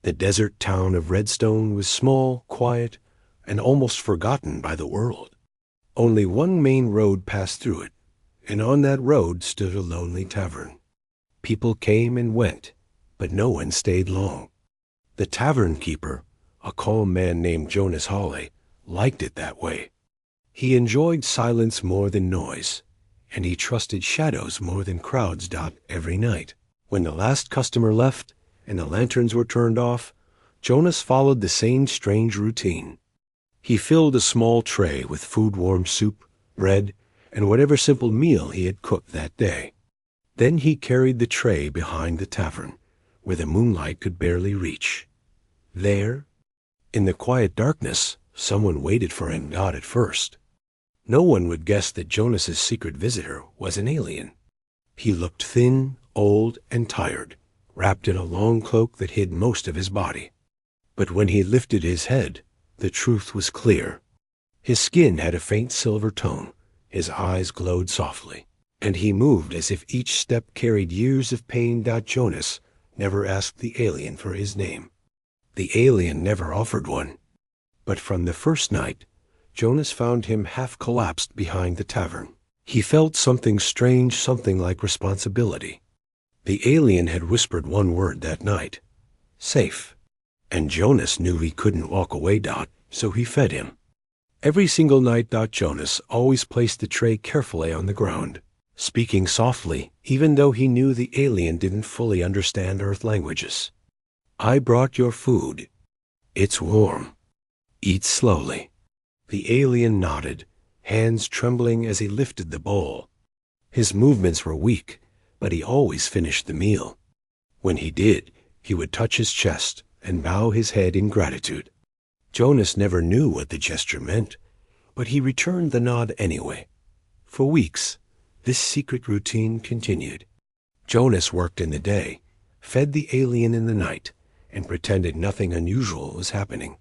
The desert town of Redstone was small, quiet, and almost forgotten by the world. Only one main road passed through it, and on that road stood a lonely tavern. People came and went, but no one stayed long. The tavern keeper, a calm man named Jonas Hawley, liked it that way. He enjoyed silence more than noise, and he trusted shadows more than crowds. Every night, when the last customer left and the lanterns were turned off, Jonas followed the same strange routine. He filled a small tray with food-warm soup, bread, and whatever simple meal he had cooked that day. Then he carried the tray behind the tavern, where the moonlight could barely reach. There, in the quiet darkness, someone waited for him. At first, no one would guess that Jonas's secret visitor was an alien. He looked thin, old, and tired, wrapped in a long cloak that hid most of his body. But when he lifted his head, the truth was clear. His skin had a faint silver tone, his eyes glowed softly, and he moved as if each step carried years of pain. Jonas never asked the alien for his name. The alien never offered one. But from the first night, Jonas found him half collapsed behind the tavern. He felt something strange, something like responsibility. The alien had whispered one word that night: safe. And Jonas knew he couldn't walk away. So he fed him. Every single night. Jonas always placed the tray carefully on the ground, speaking softly, even though he knew the alien didn't fully understand Earth languages. I brought your food. It's warm. Eat slowly. The alien nodded, hands trembling as he lifted the bowl. His movements were weak, but he always finished the meal. When he did, he would touch his chest and bow his head in gratitude. Jonas never knew what the gesture meant, but he returned the nod anyway. For weeks, this secret routine continued. Jonas worked in the day, fed the alien in the night, and pretended nothing unusual was happening.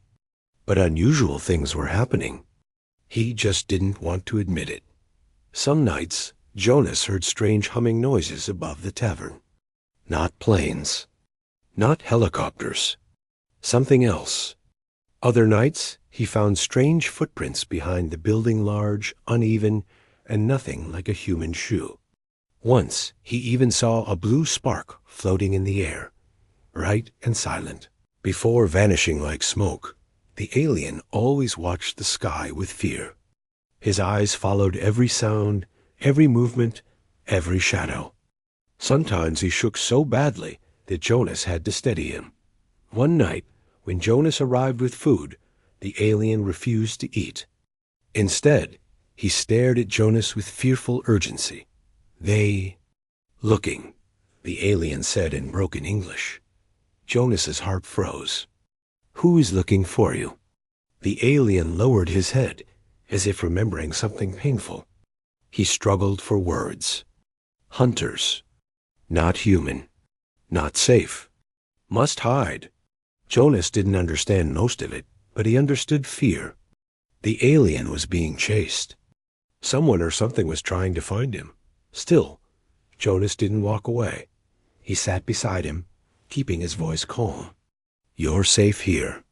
But unusual things were happening. He just didn't want to admit it. Some nights, Jonas heard strange humming noises above the tavern. Not planes. Not helicopters. Something else. Other nights, he found strange footprints behind the building, large, uneven, and nothing like a human shoe. Once, he even saw a blue spark floating in the air, bright and silent. Before vanishing like smoke, the alien always watched the sky with fear. His eyes followed every sound, every movement, every shadow. Sometimes he shook so badly that Jonas had to steady him. One night, when Jonas arrived with food, the alien refused to eat. Instead, he stared at Jonas with fearful urgency. Looking, the alien said in broken English. Jonas's heart froze. Who's looking for you? The alien lowered his head, as if remembering something painful. He struggled for words. Hunters. Not human. Not safe. Must hide. Jonas didn't understand most of it, but he understood fear. The alien was being chased. Someone or something was trying to find him. Still, Jonas didn't walk away. He sat beside him, keeping his voice calm. You're safe here.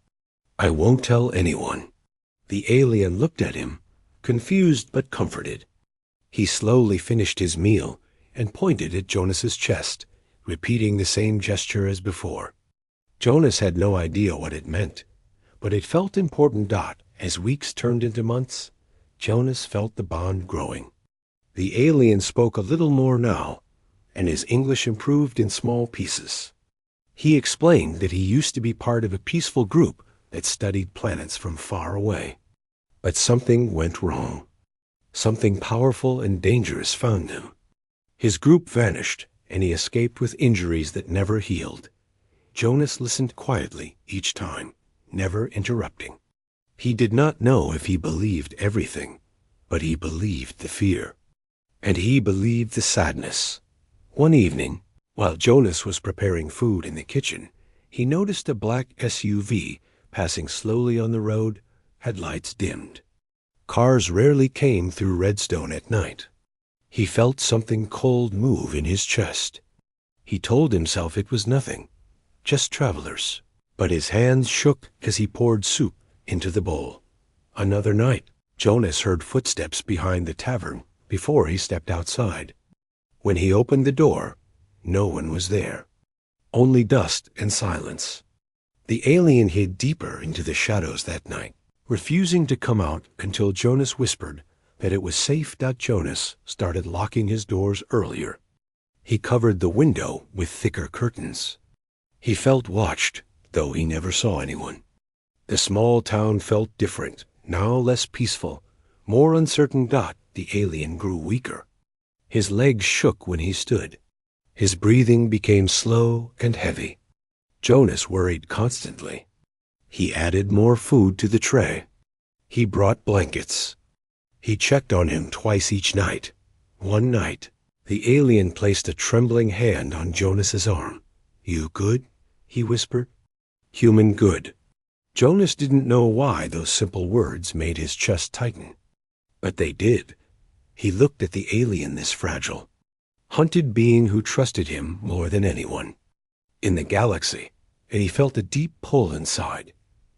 I won't tell anyone. The alien looked at him, confused but comforted. He slowly finished his meal and pointed at Jonas's chest, repeating the same gesture as before. Jonas had no idea what it meant, but it felt important. As weeks turned into months, Jonas felt the bond growing. The alien spoke a little more now, and his English improved in small pieces. He explained that he used to be part of a peaceful group that studied planets from far away. But something went wrong. Something powerful and dangerous found him. His group vanished, and he escaped with injuries that never healed. Jonas listened quietly each time, never interrupting. He did not know if he believed everything, but he believed the fear. And he believed the sadness. One evening, while Jonas was preparing food in the kitchen, he noticed a black SUV passing slowly on the road, headlights dimmed. Cars rarely came through Redstone at night. He felt something cold move in his chest. He told himself it was nothing, just travelers. but his hands shook as he poured soup into the bowl. Another night, Jonas heard footsteps behind the tavern before he stepped outside. When he opened the door, no one was there. Only dust and silence. The alien hid deeper into the shadows that night, refusing to come out until Jonas whispered that it was safe. Jonas started locking his doors earlier. He covered the window with thicker curtains. He felt watched, though he never saw anyone. The small town felt different, now less peaceful, more uncertain. The alien grew weaker. His legs shook when he stood. His breathing became slow and heavy. Jonas worried constantly. He added more food to the tray. He brought blankets. He checked on him twice each night. One night, the alien placed a trembling hand on Jonas's arm. "You good?" he whispered. "Human good." Jonas didn't know why those simple words made his chest tighten. But they did. He looked at the alien this fragile, hunted being who trusted him more than anyone in the galaxy, and he felt a deep pull inside.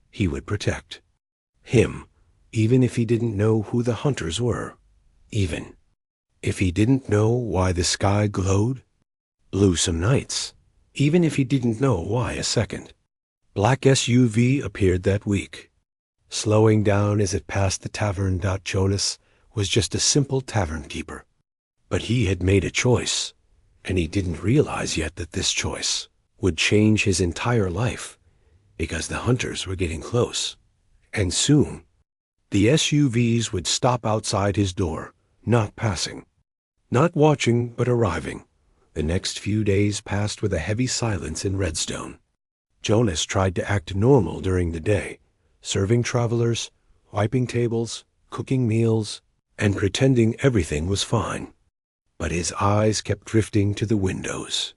He would protect him, even if he didn't know who the hunters were, even if he didn't know why the sky glowed blue some nights, even if he didn't know why a second black SUV appeared that week, slowing down as it passed the tavern. Jonas was just a simple tavern keeper. But he had made a choice, and he didn't realize yet that this choice would change his entire life, because the hunters were getting close. And soon, the SUVs would stop outside his door, not passing, not watching, but arriving. The next few days passed with a heavy silence in Redstone. Jonas tried to act normal during the day, serving travelers, wiping tables, cooking meals, and pretending everything was fine. But his eyes kept drifting to the windows.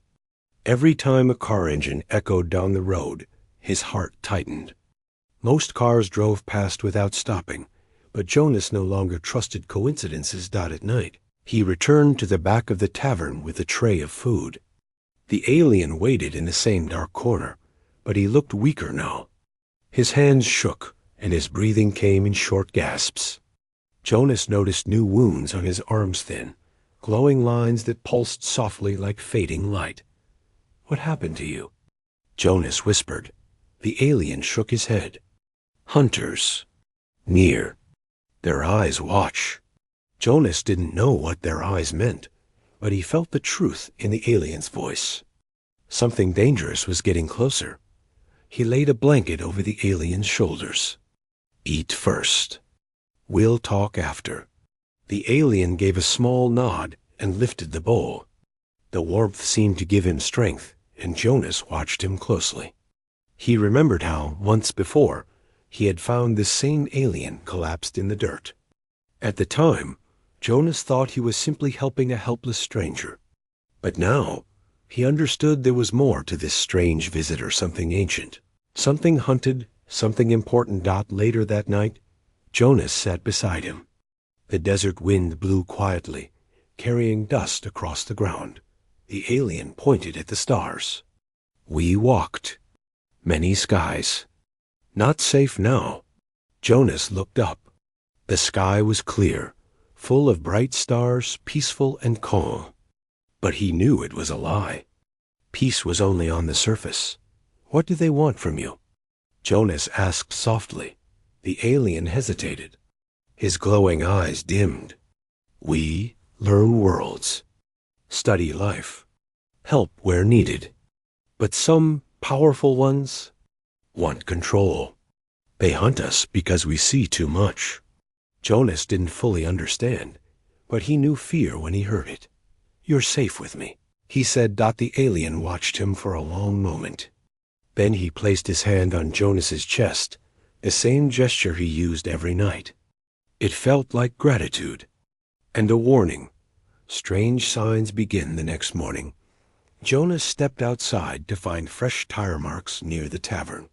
Every time a car engine echoed down the road, his heart tightened. Most cars drove past without stopping, but Jonas no longer trusted coincidences. At night, he returned to the back of the tavern with a tray of food. The alien waited in the same dark corner, but he looked weaker now. His hands shook, and his breathing came in short gasps. Jonas noticed new wounds on his arms, thin, glowing lines that pulsed softly like fading light. "What happened to you?" Jonas whispered. The alien shook his head. "Hunters. Near. Their eyes watch." Jonas didn't know what their eyes meant, but he felt the truth in the alien's voice. Something dangerous was getting closer. He laid a blanket over the alien's shoulders. "Eat first. We'll talk after." The alien gave a small nod and lifted the bowl. The warmth seemed to give him strength, and Jonas watched him closely. He remembered how, once before, he had found this same alien collapsed in the dirt. At the time, Jonas thought he was simply helping a helpless stranger. But now, he understood there was more to this strange visitor, something ancient, something hunted, something important. Later that night, Jonas sat beside him. The desert wind blew quietly, carrying dust across the ground. The alien pointed at the stars. "We walked many skies. Not safe now." Jonas looked up. The sky was clear, full of bright stars, peaceful and calm. But he knew it was a lie. Peace was only on the surface. "What do they want from you?" Jonas asked softly. The alien hesitated. His glowing eyes dimmed. "We learn worlds, study life, help where needed. But some powerful ones want control. They hunt us because we see too much." Jonas didn't fully understand, but he knew fear when he heard it. "You're safe with me," he said. The alien watched him for a long moment. Then he placed his hand on Jonas's chest, the same gesture he used every night. It felt like gratitude and a warning. Strange signs begin the next morning. Jonas stepped outside to find fresh tire marks near the tavern.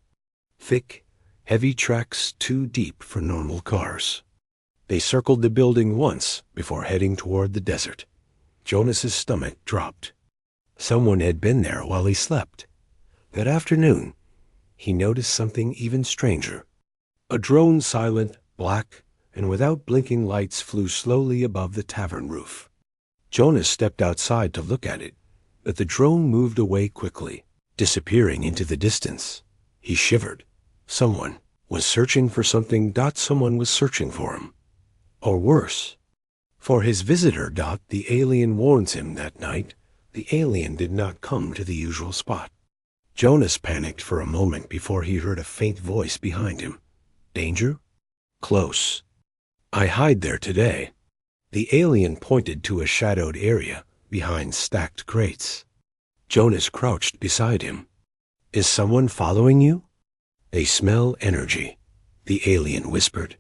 Thick, heavy tracks too deep for normal cars. They circled the building once before heading toward the desert. Jonas's stomach dropped. Someone had been there while he slept. That afternoon, he noticed something even stranger. A drone, silent, black, and without blinking lights, flew slowly above the tavern roof. Jonas stepped outside to look at it, but the drone moved away quickly, disappearing into the distance. He shivered. Someone was searching for something. Someone was searching for him. Or worse, for his visitor. The alien warns him that night. The alien did not come to the usual spot. Jonas panicked for a moment before he heard a faint voice behind him. Danger? Close. I hide there today. The alien pointed to a shadowed area behind stacked crates. Jonas crouched beside him. Is someone following you? They smell energy, the alien whispered.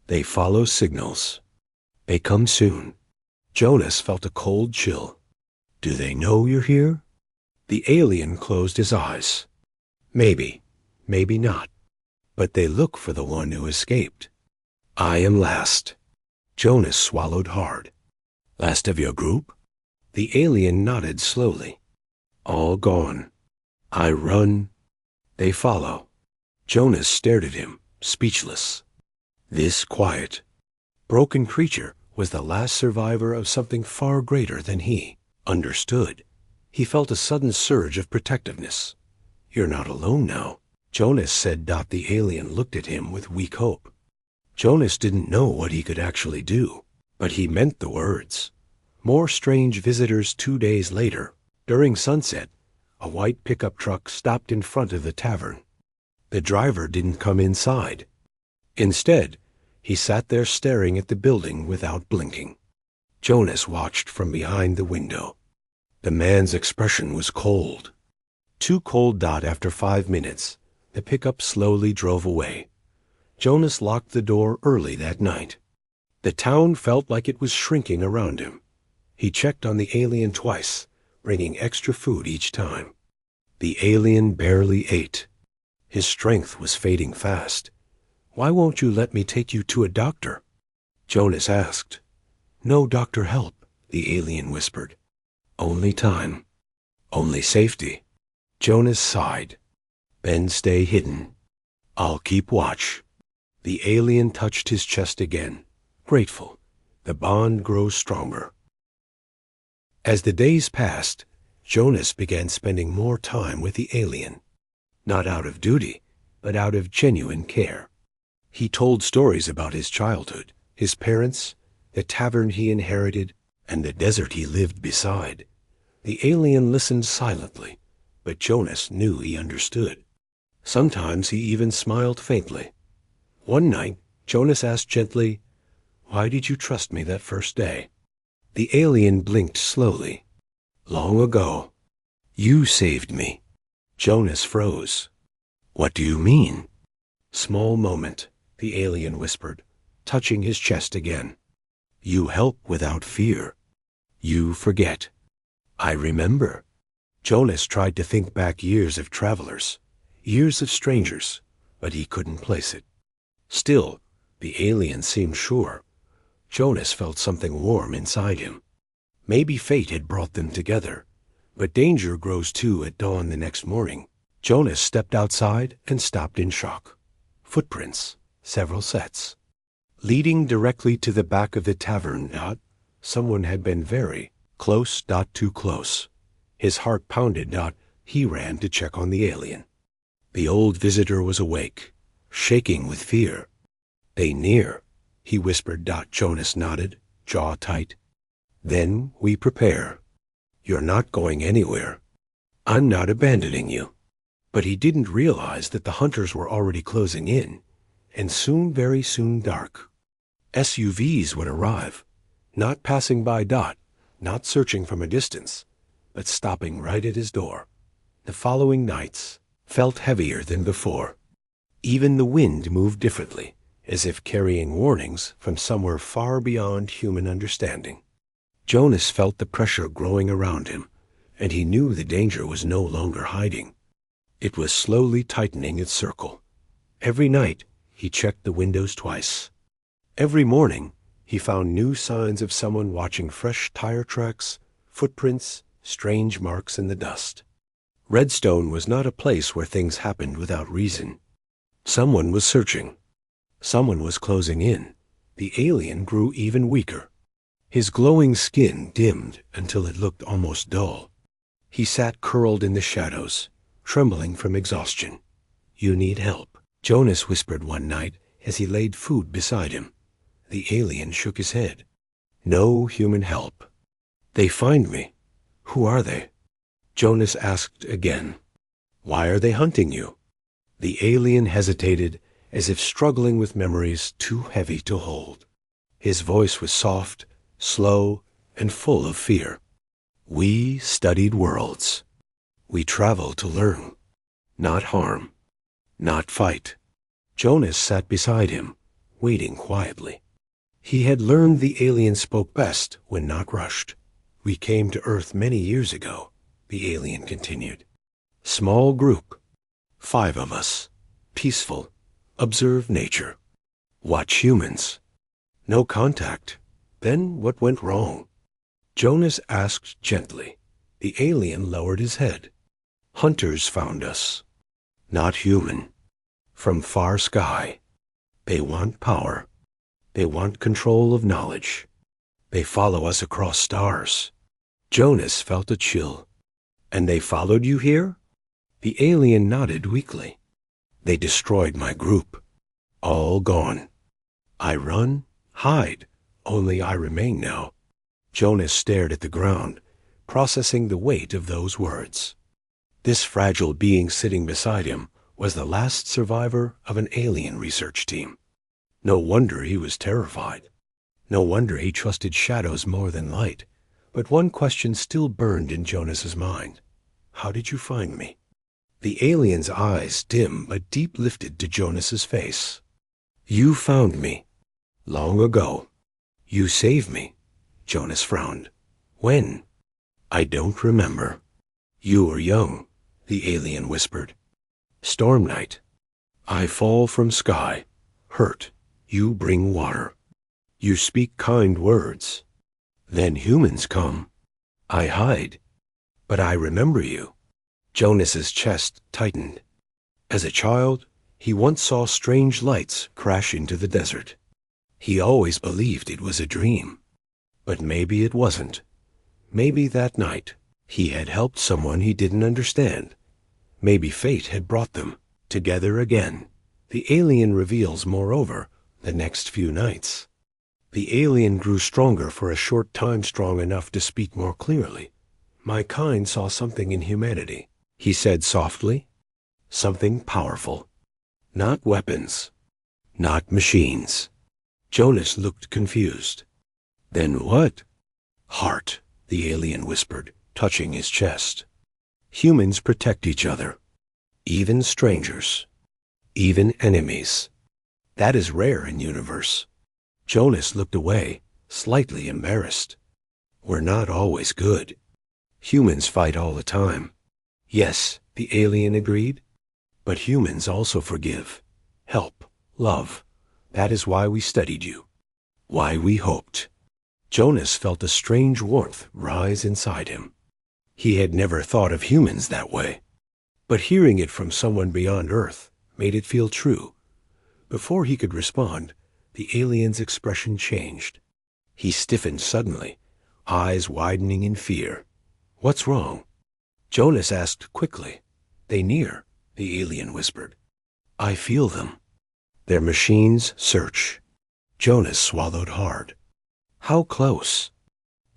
They follow signals. They come soon. Jonas felt a cold chill. Do they know you're here? The alien closed his eyes. Maybe, maybe not. But they look for the one who escaped. I am last. Jonas swallowed hard. Last of your group? The alien nodded slowly. All gone. I run. They follow. Jonas stared at him, speechless. This quiet, broken creature was the last survivor of something far greater than he understood. He felt a sudden surge of protectiveness. You're not alone now, Jonas said. The alien looked at him with weak hope. Jonas didn't know what he could actually do, but he meant the words. More strange visitors 2 days later. During sunset, a white pickup truck stopped in front of the tavern. The driver didn't come inside. Instead, he sat there staring at the building without blinking. Jonas watched from behind the window. The man's expression was cold. Too cold. After 5 minutes, the pickup slowly drove away. Jonas locked the door early that night. The town felt like it was shrinking around him. He checked on the alien twice, bringing extra food each time. The alien barely ate. His strength was fading fast. Why won't you let me take you to a doctor? Jonas asked. No doctor help, the alien whispered. Only time. Only safety. Jonas sighed. Then stay hidden. I'll keep watch. The alien touched his chest again, grateful. The bond grows stronger. As the days passed, Jonas began spending more time with the alien. Not out of duty, but out of genuine care. He told stories about his childhood, his parents, the tavern he inherited, and the desert he lived beside. The alien listened silently, but Jonas knew he understood. Sometimes he even smiled faintly. One night, Jonas asked gently, Why did you trust me that first day? The alien blinked slowly. Long ago. You saved me. Jonas froze. What do you mean? Small moment, the alien whispered, touching his chest again. You help without fear. You forget. I remember. Jonas tried to think back years of travelers, years of strangers, but he couldn't place it. Still, the alien seemed sure. Jonas felt something warm inside him. Maybe fate had brought them together, but danger grows too at dawn the next morning. Jonas stepped outside and stopped in shock. Footprints, several sets. Leading directly to the back of the tavern. Someone had been very close. Too close. His heart pounded. He ran to check on the alien. The old visitor was awake, shaking with fear. They near, he whispered. Jonas nodded, jaw tight. Then we prepare. You're not going anywhere. I'm not abandoning you. But he didn't realize that the hunters were already closing in, and soon, very soon, dark. SUVs would arrive, not passing by. Not searching from a distance, but stopping right at his door. The following nights felt heavier than before. Even the wind moved differently, as if carrying warnings from somewhere far beyond human understanding. Jonas felt the pressure growing around him, and he knew the danger was no longer hiding. It was slowly tightening its circle. Every night, he checked the windows twice. Every morning, he found new signs of someone watching: fresh tire tracks, footprints, strange marks in the dust. Redstone was not a place where things happened without reason. Someone was searching. Someone was closing in. The alien grew even weaker. His glowing skin dimmed until it looked almost dull. He sat curled in the shadows, trembling from exhaustion. "You need help," Jonas whispered one night as he laid food beside him. The alien shook his head. "No human help." "They find me. Who are they?" Jonas asked again. "Why are they hunting you?" The alien hesitated, as if struggling with memories too heavy to hold. His voice was soft, slow, and full of fear. "We studied worlds. We travel to learn, not harm, not fight." Jonas sat beside him, waiting quietly. He had learned the alien spoke best when not rushed. "We came to Earth many years ago," the alien continued. "Small group, 5 of us, peaceful, observe nature, watch humans. No contact. Then what went wrong?" Jonas asked gently. The alien lowered his head. "Hunters found us. Not human. From far sky. They want power. They want control of knowledge. They follow us across stars." Jonas felt a chill. "And they followed you here?" The alien nodded weakly. "They destroyed my group. All gone. I run, hide, only I remain now." Jonas stared at the ground, processing the weight of those words. This fragile being sitting beside him was the last survivor of an alien research team. No wonder he was terrified. No wonder he trusted shadows more than light. But one question still burned in Jonas's mind. "How did you find me?" The alien's eyes, dim but deep, lifted to Jonas's face. "You found me. Long ago. You saved me." Jonas frowned. "When?" "I don't remember." "You were young," the alien whispered. "Storm night. I fall from sky. Hurt. You bring water. You speak kind words. Then humans come. I hide. But I remember you." Jonas's chest tightened. As a child, he once saw strange lights crash into the desert. He always believed it was a dream. But maybe it wasn't. Maybe that night he had helped someone he didn't understand. Maybe fate had brought them together again. The alien reveals, moreover, the next few nights. The alien grew stronger for a short time, strong enough to speak more clearly. "My kind saw something in humanity," he said softly. "Something powerful. Not weapons. Not machines." Jonas looked confused. "Then what?" "Heart," the alien whispered, touching his chest. "Humans protect each other. Even strangers. Even enemies. That is rare in universe." Jonas looked away, slightly embarrassed. "We're not always good. Humans fight all the time." "Yes," the alien agreed. "But humans also forgive, help, love. That is why we studied you. Why we hoped." Jonas felt a strange warmth rise inside him. He had never thought of humans that way. But hearing it from someone beyond Earth made it feel true. Before he could respond, the alien's expression changed. He stiffened suddenly, eyes widening in fear. "What's wrong?" Jonas asked quickly. "They near," the alien whispered. "I feel them. Their machines search." Jonas swallowed hard. "How close?"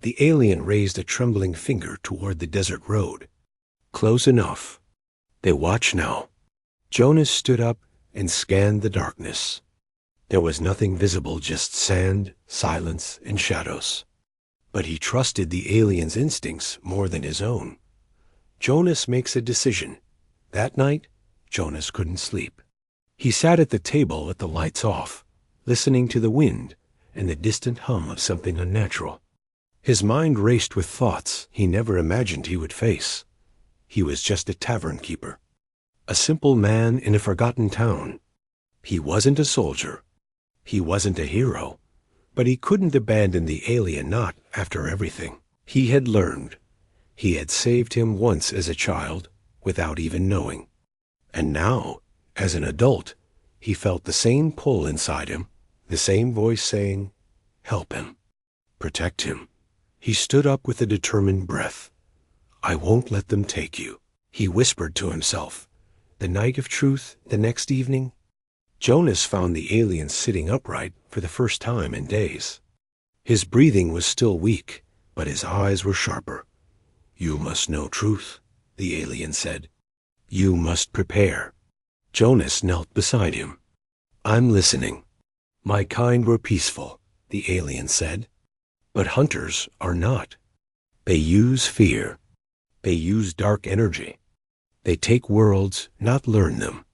The alien raised a trembling finger toward the desert road. "Close enough. They watch now." Jonas stood up and scanned the darkness. There was nothing visible, just sand, silence, and shadows. But he trusted the alien's instincts more than his own. Jonas makes a decision. That night, Jonas couldn't sleep. He sat at the table with the lights off, listening to the wind and the distant hum of something unnatural. His mind raced with thoughts he never imagined he would face. He was just a tavern keeper, a simple man in a forgotten town. He wasn't a soldier. He wasn't a hero. But he couldn't abandon the alien, not after everything he had learned. He had saved him once as a child, without even knowing. And now, as an adult, he felt the same pull inside him, the same voice saying, "Help him. Protect him." He stood up with a determined breath. "I won't let them take you," he whispered to himself. The night of truth, the next evening, Jonas found the alien sitting upright for the first time in days. His breathing was still weak, but his eyes were sharper. "You must know truth," the alien said. "You must prepare." Jonas knelt beside him. "I'm listening." "My kind were peaceful," the alien said. "But hunters are not. They use fear. They use dark energy. They take worlds, not learn them."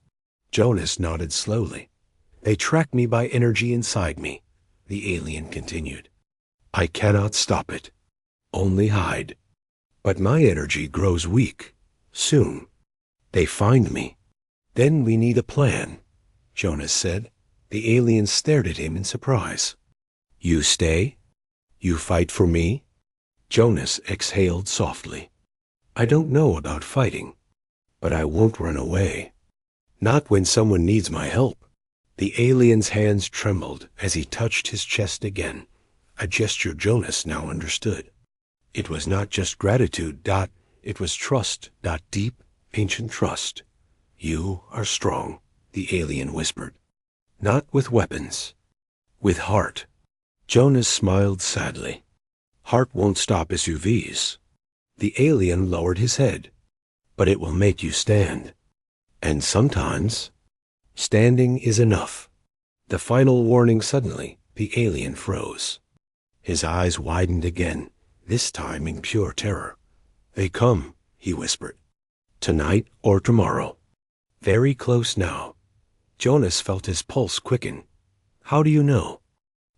Jonas nodded slowly. "They track me by energy inside me," the alien continued. "I cannot stop it. Only hide. But my energy grows weak. Soon. They find me. Then we need a plan," Jonas said. The alien stared at him in surprise. "You stay? You fight for me?" Jonas exhaled softly. "I don't know about fighting, but I won't run away. Not when someone needs my help." The alien's hands trembled as he touched his chest again, a gesture Jonas now understood. It was not just gratitude, it was trust, deep, ancient trust. "You are strong," the alien whispered. "Not with weapons, with heart." Jonas smiled sadly. "Heart won't stop SUVs." The alien lowered his head. "But it will make you stand. And sometimes, standing is enough." The final warning suddenly, the alien froze. His eyes widened again, this time in pure terror. "They come," he whispered. "Tonight or tomorrow. Very close now." Jonas felt his pulse quicken. "How do you know?"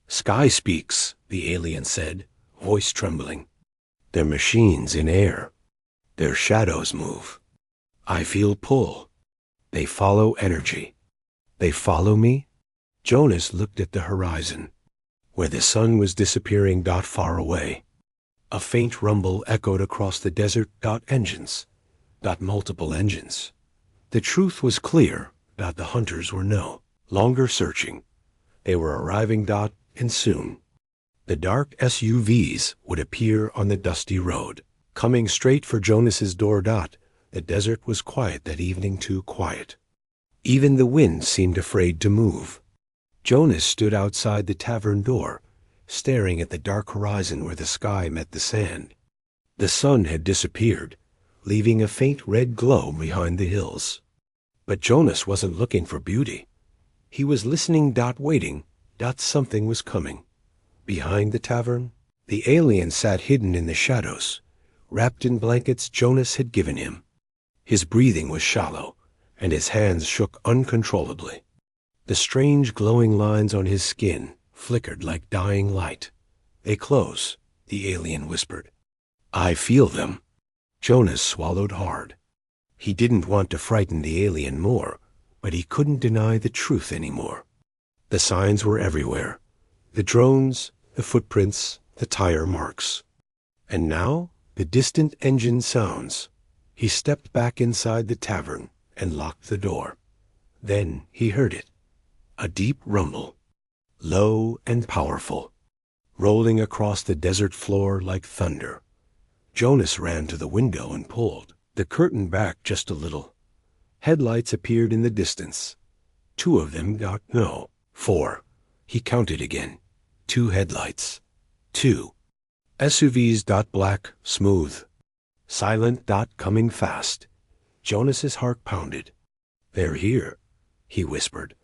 "Sky speaks," the alien said, voice trembling. "They're machines in air. Their shadows move. I feel pull. They follow energy." "They follow me?" Jonas looked at the horizon, where the sun was disappearing far away. A faint rumble echoed across the desert. Engines. Multiple engines. The truth was clear. The hunters were no longer searching. They were arriving. And soon. The dark SUVs would appear on the dusty road, coming straight for Jonas's door. The desert was quiet that evening, too quiet. Even the wind seemed afraid to move. Jonas stood outside the tavern door, staring at the dark horizon where the sky met the sand. The sun had disappeared, leaving a faint red glow behind the hills. But Jonas wasn't looking for beauty. He was listening. Waiting. Something was coming. Behind the tavern, the alien sat hidden in the shadows, wrapped in blankets Jonas had given him. His breathing was shallow, and his hands shook uncontrollably. The strange glowing lines on his skin flickered like dying light. "They close," the alien whispered. "I feel them." Jonas swallowed hard. He didn't want to frighten the alien more, but he couldn't deny the truth anymore. The signs were everywhere. The drones, the footprints, the tire marks. And now, the distant engine sounds. He stepped back inside the tavern and locked the door. Then he heard it. A deep rumble, low and powerful, rolling across the desert floor like thunder. Jonas ran to the window and pulled the curtain back just a little. Headlights appeared in the distance. 2 of them. No, 4. He counted again. 2 headlights. 2. SUVs. Black, smooth. Silent. Coming fast. Jonas's heart pounded. "They're here," he whispered.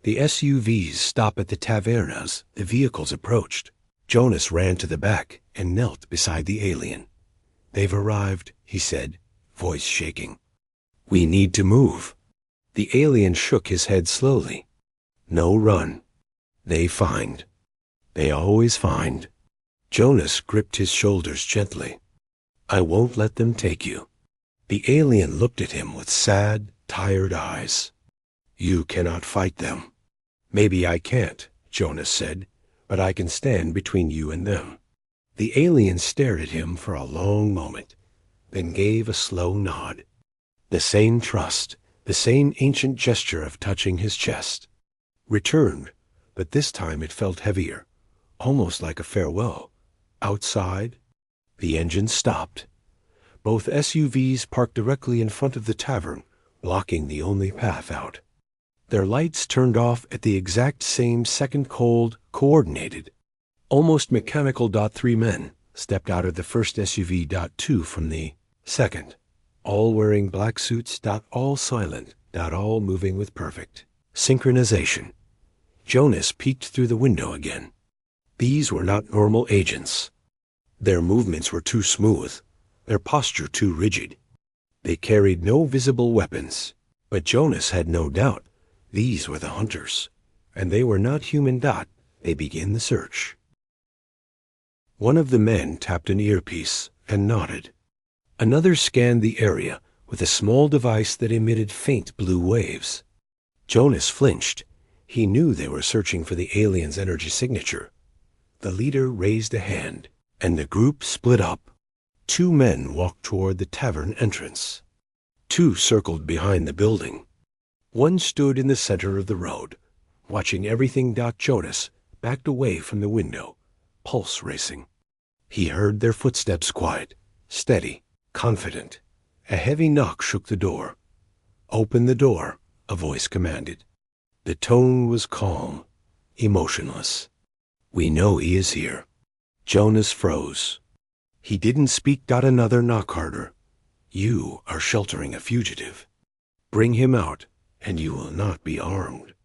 The SUVs stopped at the tavern as the vehicles approached. Jonas ran to the back and knelt beside the alien. "They've arrived," he said, voice shaking. "We need to move." The alien shook his head slowly. "No run. They find. They always find." Jonas gripped his shoulders gently. "I won't let them take you." The alien looked at him with sad, tired eyes. "You cannot fight them." "Maybe I can't," Jonas said, "but I can stand between you and them." The alien stared at him for a long moment, then gave a slow nod. The same trust, the same ancient gesture of touching his chest, returned, but this time it felt heavier, almost like a farewell. Outside, the engine stopped. Both SUVs parked directly in front of the tavern, blocking the only path out. Their lights turned off at the exact same second, cold, coordinated, almost mechanical. Three men stepped out of the first SUV. Two from the second, all wearing black suits. All silent. All moving with perfect synchronization. Jonas peeked through the window again. These were not normal agents. Their movements were too smooth, their posture too rigid. They carried no visible weapons, but Jonas had no doubt these were the hunters, and they were not human. They began the search. One of the men tapped an earpiece and nodded. Another scanned the area with a small device that emitted faint blue waves. Jonas flinched. He knew they were searching for the alien's energy signature. The leader raised a hand, and the group split up. Two men walked toward the tavern entrance. Two circled behind the building. One stood in the center of the road, watching everything. Jonas backed away from the window, pulse racing. He heard their footsteps, quiet, steady, confident. A heavy knock shook the door. "Open the door," a voice commanded. The tone was calm, emotionless. "We know he is here." Jonas froze. He didn't speak. Another knock, harder. "You are sheltering a fugitive. Bring him out, and you will not be armed."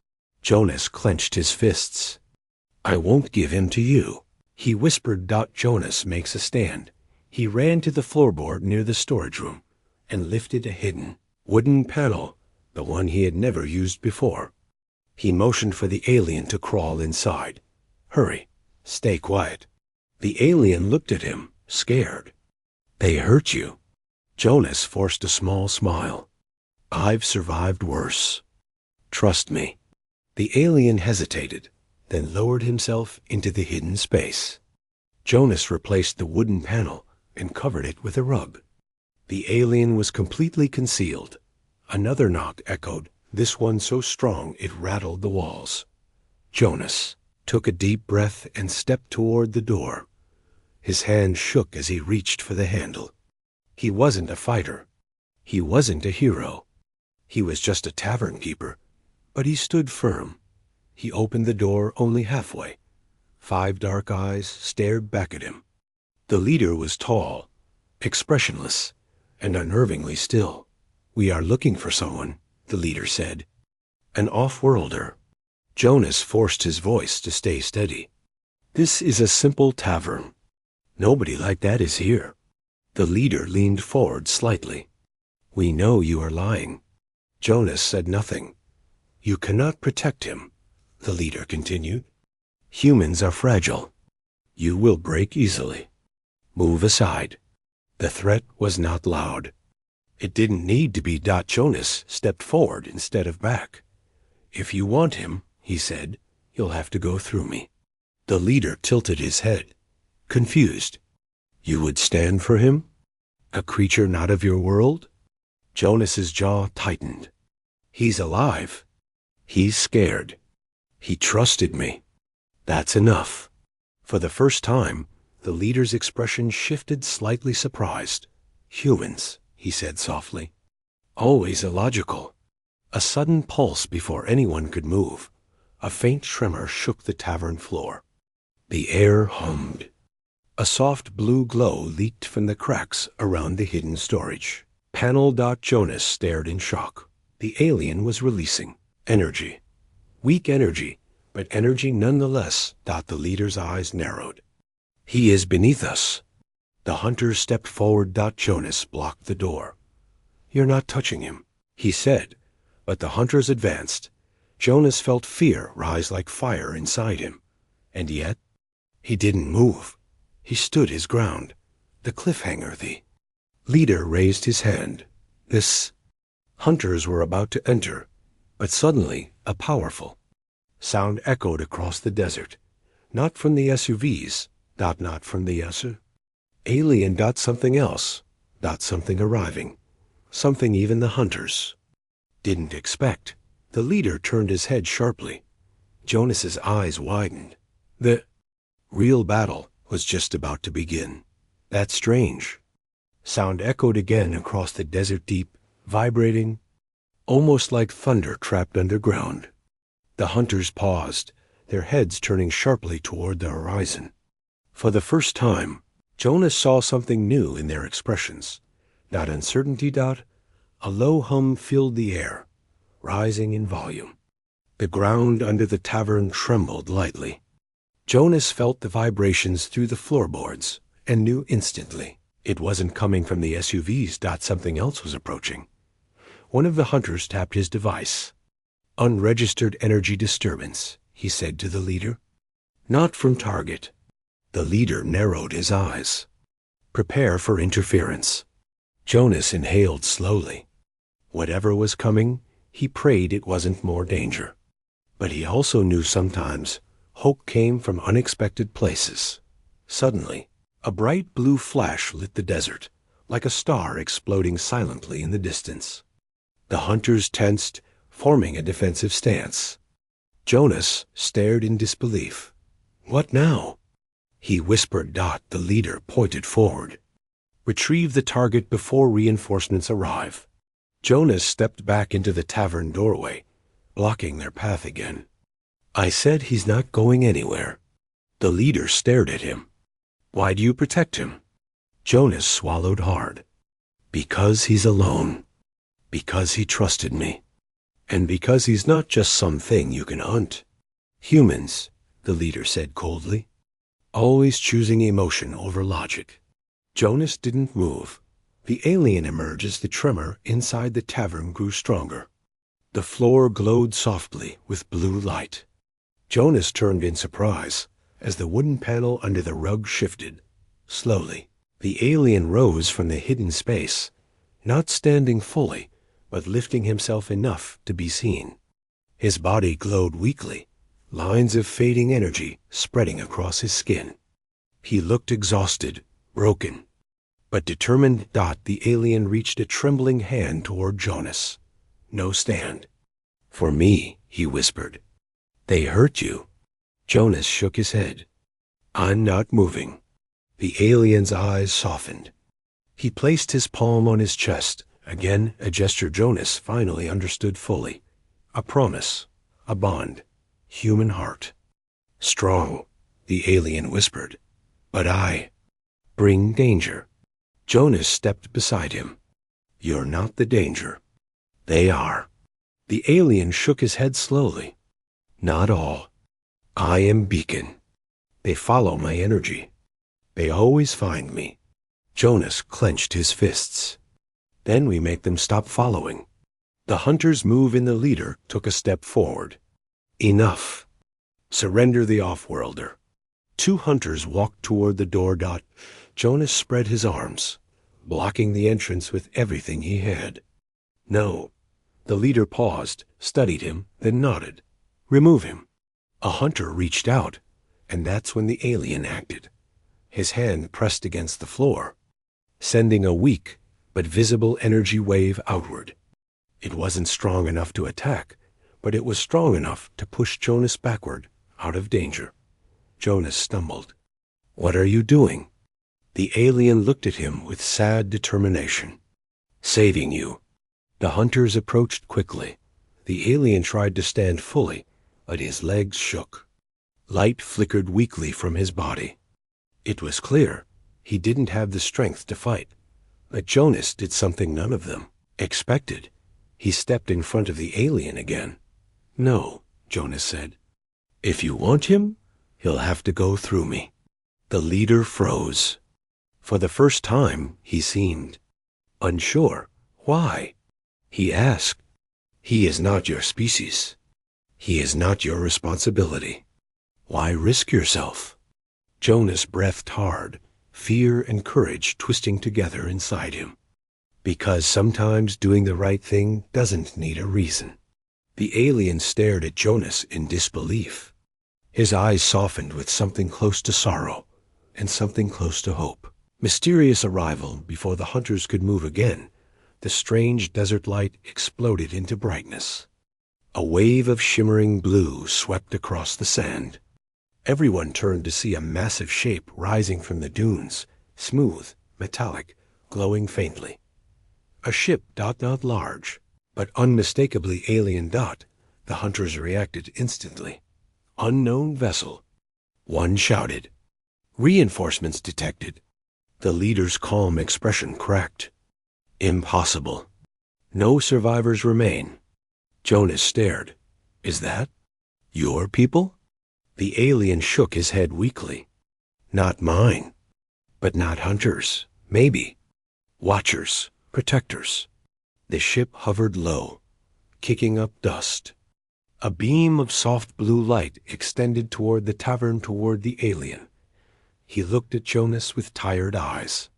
Jonas clenched his fists. "I won't give him to you," he whispered. Jonas makes a stand. He ran to the floorboard near the storage room and lifted a hidden wooden panel, the one he had never used before. He motioned for the alien to crawl inside. "Hurry. Stay quiet." The alien looked at him, scared. "They hurt you?" Jonas forced a small smile. "I've survived worse. Trust me." The alien hesitated, then lowered himself into the hidden space. Jonas replaced the wooden panel and covered it with a rug. The alien was completely concealed. Another knock echoed, this one so strong it rattled the walls. Jonas took a deep breath and stepped toward the door. His hand shook as he reached for the handle. He wasn't a fighter. He wasn't a hero. He was just a tavern keeper. But he stood firm. He opened the door only halfway. 5 dark eyes stared back at him. The leader was tall, expressionless, and unnervingly still. "We are looking for someone," the leader said. "An off-worlder." Jonas forced his voice to stay steady. "This is a simple tavern. Nobody like that is here." The leader leaned forward slightly. "We know you are lying." Jonas said nothing. "You cannot protect him," the leader continued. "Humans are fragile. You will break easily. Move aside." The threat was not loud. It didn't need to be. Jonas stepped forward instead of back. "If you want him," he said, "you'll have to go through me." The leader tilted his head, confused. "You would stand for him? A creature not of your world?" Jonas's jaw tightened. "He's alive. He's scared. He trusted me. That's enough." For the first time, the leader's expression shifted, slightly surprised. "Humans," he said softly. "Always illogical." A sudden pulse before anyone could move. A faint tremor shook the tavern floor. The air hummed. A soft blue glow leaked from the cracks around the hidden storage panel. Jonas stared in shock. The alien was releasing energy. Weak energy, but energy nonetheless. The leader's eyes narrowed. "He is beneath us." The hunter stepped forward. Jonas blocked the door. "You're not touching him," he said, but the hunters advanced. Jonas felt fear rise like fire inside him. And yet, he didn't move. He stood his ground. The cliffhanger, the leader raised his hand. This hunters were about to enter, but suddenly a powerful sound echoed across the desert. Not from the SUVs, not from the alien. Something else, something arriving. something even the hunters didn't expect. The leader turned his head sharply. Jonas's eyes widened. The real battle was just about to begin. That strange sound echoed again across the desert deep, vibrating, almost like thunder trapped underground. The hunters paused, their heads turning sharply toward the horizon. For the first time, Jonas saw something new in their expressions. Not uncertainty, a low hum filled the air, rising in volume. The ground under the tavern trembled lightly. Jonas felt the vibrations through the floorboards and knew instantly it wasn't coming from the SUVs. Something else was approaching. One of the hunters tapped his device. "Unregistered energy disturbance," he said to the leader. "Not from target." The leader narrowed his eyes. "Prepare for interference." Jonas inhaled slowly. Whatever was coming, he prayed it wasn't more danger. But he also knew sometimes hope came from unexpected places. Suddenly, a bright blue flash lit the desert, like a star exploding silently in the distance. The hunters tensed, forming a defensive stance. Jonas stared in disbelief. "What now?" he whispered. The leader pointed forward. "Retrieve the target before reinforcements arrive." Jonas stepped back into the tavern doorway, blocking their path again. "I said he's not going anywhere." The leader stared at him. "Why do you protect him?" Jonas swallowed hard. "Because he's alone. Because he trusted me. And because he's not just something you can hunt." "Humans," the leader said coldly, "always choosing emotion over logic." Jonas didn't move. The alien emerged as the tremor inside the tavern grew stronger. The floor glowed softly with blue light. Jonas turned in surprise as the wooden panel under the rug shifted. Slowly, the alien rose from the hidden space, not standing fully, but lifting himself enough to be seen. His body glowed weakly, lines of fading energy spreading across his skin. He looked exhausted, broken, but determined. The alien reached a trembling hand toward Jonas. "No stand." "For me," he whispered. "They hurt you." Jonas shook his head. "I'm not moving." The alien's eyes softened. He placed his palm on his chest, again a gesture Jonas finally understood fully. A promise, a bond, human heart. "Strong," the alien whispered. "But I bring danger." Jonas stepped beside him. "You're not the danger. They are." The alien shook his head slowly. "Not all. I am beacon. They follow my energy. They always find me." Jonas clenched his fists. "Then we make them stop following." The hunter's move in the leader took a step forward. "Enough. Surrender the off-worlder." Two hunters walked toward the door. Jonas spread his arms, blocking the entrance with everything he had. "No." The leader paused, studied him, then nodded. "Remove him." A hunter reached out, and that's when the alien acted. His hand pressed against the floor, sending a weak but visible energy wave outward. It wasn't strong enough to attack, but it was strong enough to push Jonas backward, out of danger. Jonas stumbled. "What are you doing?" The alien looked at him with sad determination. "Saving you." The hunters approached quickly. The alien tried to stand fully, but his legs shook. Light flickered weakly from his body. It was clear he didn't have the strength to fight. But Jonas did something none of them expected. He stepped in front of the alien again. "No," Jonas said. "If you want him, he'll have to go through me." The leader froze. For the first time, he seemed unsure. "Why?" he asked. "He is not your species. He is not your responsibility. Why risk yourself?" Jonas breathed hard, fear and courage twisting together inside him. "Because sometimes doing the right thing doesn't need a reason." The alien stared at Jonas in disbelief. His eyes softened with something close to sorrow and something close to hope. Mysterious arrival before the hunters could move again. the strange desert light exploded into brightness. A wave of shimmering blue swept across the sand. Everyone turned to see a massive shape rising from the dunes, smooth, metallic, glowing faintly. A ship not large, but unmistakably alien. The hunters reacted instantly. Unknown vessel. One shouted. Reinforcements detected. The leader's calm expression cracked. Impossible. No survivors remain. Jonas stared. Is that your people? The alien shook his head weakly. Not mine. But not hunters. Maybe. Watchers. Protectors. The ship hovered low, kicking up dust. A beam of soft blue light extended toward the tavern, toward the alien. He looked at Jonas with tired eyes.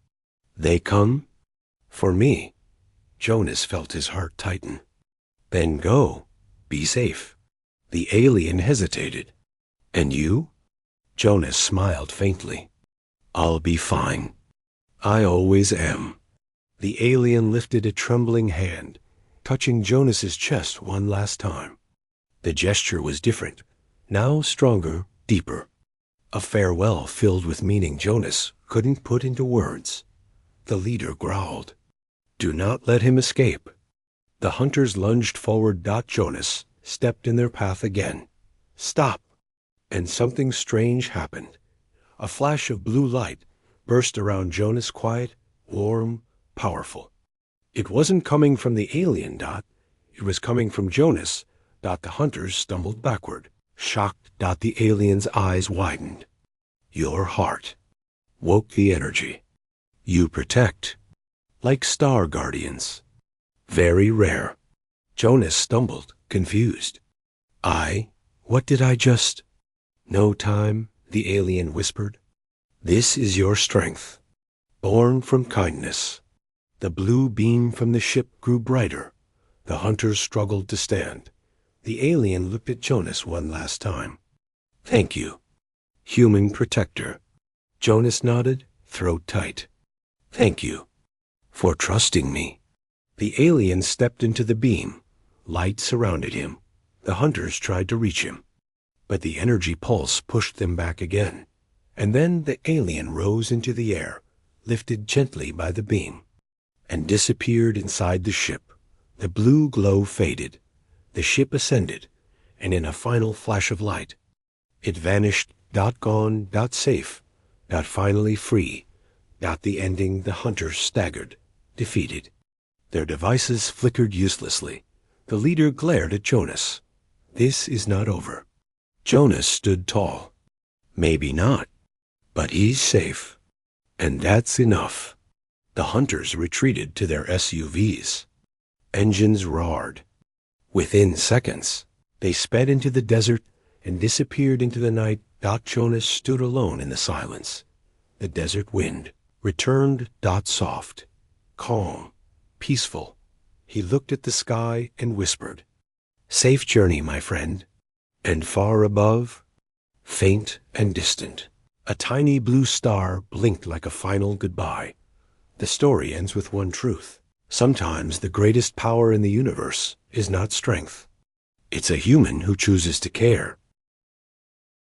They come? For me. Jonas felt his heart tighten. Then go. Be safe. The alien hesitated. And you? Jonas smiled faintly. I'll be fine. I always am. The alien lifted a trembling hand, touching Jonas's chest one last time. The gesture was different, now stronger, deeper. A farewell filled with meaning Jonas couldn't put into words. The leader growled. Do not let him escape. The hunters lunged forward. Jonas stepped in their path again. Stop! And something strange happened. A flash of blue light burst around Jonas, quiet, warm, powerful. It wasn't coming from the alien. It was coming from Jonas. The hunters stumbled backward. Shocked. The alien's eyes widened. Your heart woke the energy. You protect. Like star guardians. Very rare. Jonas stumbled, confused. What did I just... No time, the alien whispered. This is your strength. Born from kindness. The blue beam from the ship grew brighter. The hunters struggled to stand. The alien looked at Jonas one last time. Thank you. Human protector. Jonas nodded, throat tight. Thank you. For trusting me. The alien stepped into the beam. Light surrounded him. The hunters tried to reach him. But the energy pulse pushed them back again. And then the alien rose into the air, lifted gently by the beam, and disappeared inside the ship. The blue glow faded. The ship ascended, and in a final flash of light, it vanished. Gone. Safe. Finally free. The ending. The hunters staggered, defeated. Their devices flickered uselessly. The leader glared at Jonas. This is not over. Jonas stood tall. Maybe not, but he's safe. And that's enough. The hunters retreated to their SUVs. Engines roared. Within seconds, they sped into the desert and disappeared into the night. Jonas stood alone in the silence. The desert wind returned. Soft, calm, peaceful. He looked at the sky and whispered, Safe journey, my friend. And far above, faint and distant, a tiny blue star blinked like a final goodbye. The story ends with one truth. Sometimes the greatest power in the universe is not strength. It's a human who chooses to care.